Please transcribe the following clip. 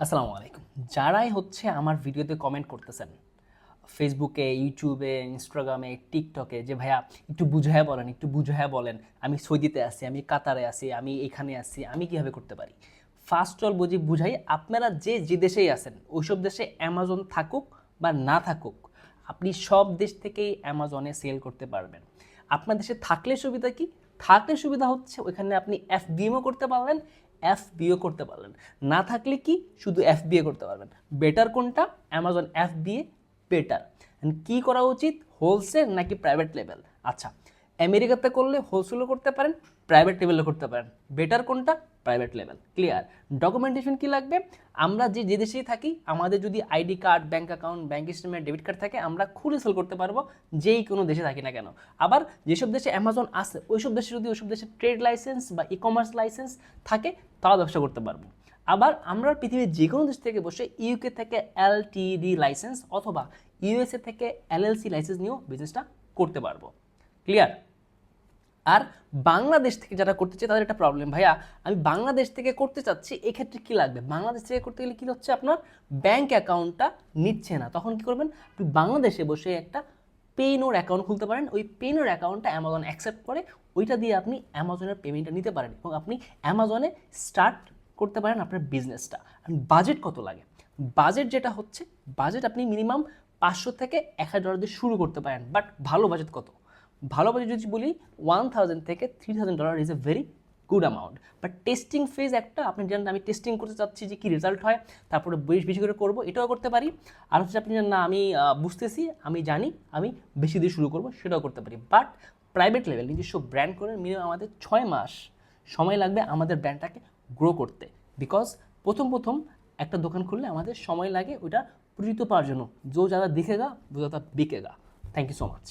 আসসালামু আলাইকুম। যারাই হচ্ছে আমার ভিডিওতে কমেন্ট করতেছেন, ফেসবুকে, ইউটিউবে, ইনস্টাগ্রামে, টিকটকে যে ভাইয়া একটু বুঝায়া বলেন, একটু বুঝায়া বলেন। আমি সৌদিতে আছি, আমি কাতারে আছি, আমি এখানে আছি, আমি কিভাবে করতে পারি? ফার্স্ট অল বুঝাই, আপনারা যে দেশেই আছেন, ওইসব দেশে অ্যামাজন থাকুক বা না থাকুক, আপনি সব দেশ থেকেই অ্যামাজনে সেল করতে পারবেন। আপনার দেশে থাকলে সুবিধা কি? থাকলে সুবিধা হচ্ছে ওইখানে আপনি এফবিএমও করতে পারলেন, এফবিও করতে পারলেন। না থাকলে কি শুধু এফবিএ করতে পারবেন। বেটার কোনটা? Amazon FBA better. কি করা উচিত? হোলসেল নাকি প্রাইভেট লেভেল? আচ্ছা, আমেরিকাতে করলে হোলসেলও করতে পারেন, প্রাইভেট লেভেলও করতে পারেন। বেটার কোনটা? Private level. ক্লিয়ার? ডকুমেন্টেশন কি লাগবে? আমরা যে দেশেই থাকি, আমাদের যদি ID card, bank account, bank statement, debit card থাকে, আমরা খুলে সেল করতে পারবো যেই কোনো দেশে থাকি না কেন। আবার যেসব দেশে অ্যামাজন আছে, ওইসব দেশে যদি ওইসব দেশে ট্রেড লাইসেন্স বা ই কমার্স লাইসেন্স থাকে, তাও ব্যবসা করতে পারবো। আবার আমরা পৃথিবীর যে কোনো দেশ থেকে বসে ইউকে থেকে এলটিডি লাইসেন্স অথবা ইউএসএ থেকে এলএলসি লাইসেন্স নিয়েও বিজনেসটা করতে পারবো। ক্লিয়ার? আর বাংলাদেশ থেকে যারা করতে চায় তাদের একটা প্রবলেম, ভাইয়া আমি বাংলাদেশ থেকে করতে চাচ্ছি, এক্ষেত্রে কি লাগবে? বাংলাদেশ থেকে করতে গেলে কি হচ্ছে, আপনার ব্যাংক অ্যাকাউন্টটা নিচ্ছে না। তখন কি করবেন? আপনি বাংলাদেশে বসে একটা পেইনোর অ্যাকাউন্ট খুলতে পারেন। ওই পেইনোর অ্যাকাউন্টটা অ্যামাজন অ্যাকসেপ্ট করে, ওইটা দিয়ে আপনি অ্যামাজনের পেমেন্টটা নিতে পারেন এবং আপনি অ্যামাজনে স্টার্ট করতে পারেন আপনার বিজনেসটা। আর বাজেট কত লাগে? বাজেট যেটা হচ্ছে, বাজেট আপনি মিনিমাম 500 থেকে 1000 দিয়ে শুরু করতে পারেন। বাট ভালো বাজেট কত? ভালো বাজেট যদি বলি, 1000 থেকে $3000 is a very good amount. But testing phase একটা, আপনি জানেন আমি টেস্টিং করতে চাচ্ছি যে কী রেজাল্ট হয়, তারপরে বেশ বেশি করে করবো, এটাও করতে পারি। আর হচ্ছে আপনি জানেন না আমি বুঝতেছি, আমি জানি, আমি বেশি দিয়ে শুরু করবো, সেটাও করতে পারি। বাট প্রাইভেট লেভেল নিজস্ব ব্র্যান্ড করে মিনিমাম আমাদের 6 মাস সময় লাগবে আমাদের ব্র্যান্ডটাকে গ্রো করতে। বিকজ প্রথম একটা দোকান খুললে আমাদের সময় লাগে ওইটা পরিচিত পাওয়ার জন্য। जो ज़्यादा दिखेगा वो ज़्यादा बिकेगा। Thank you so much.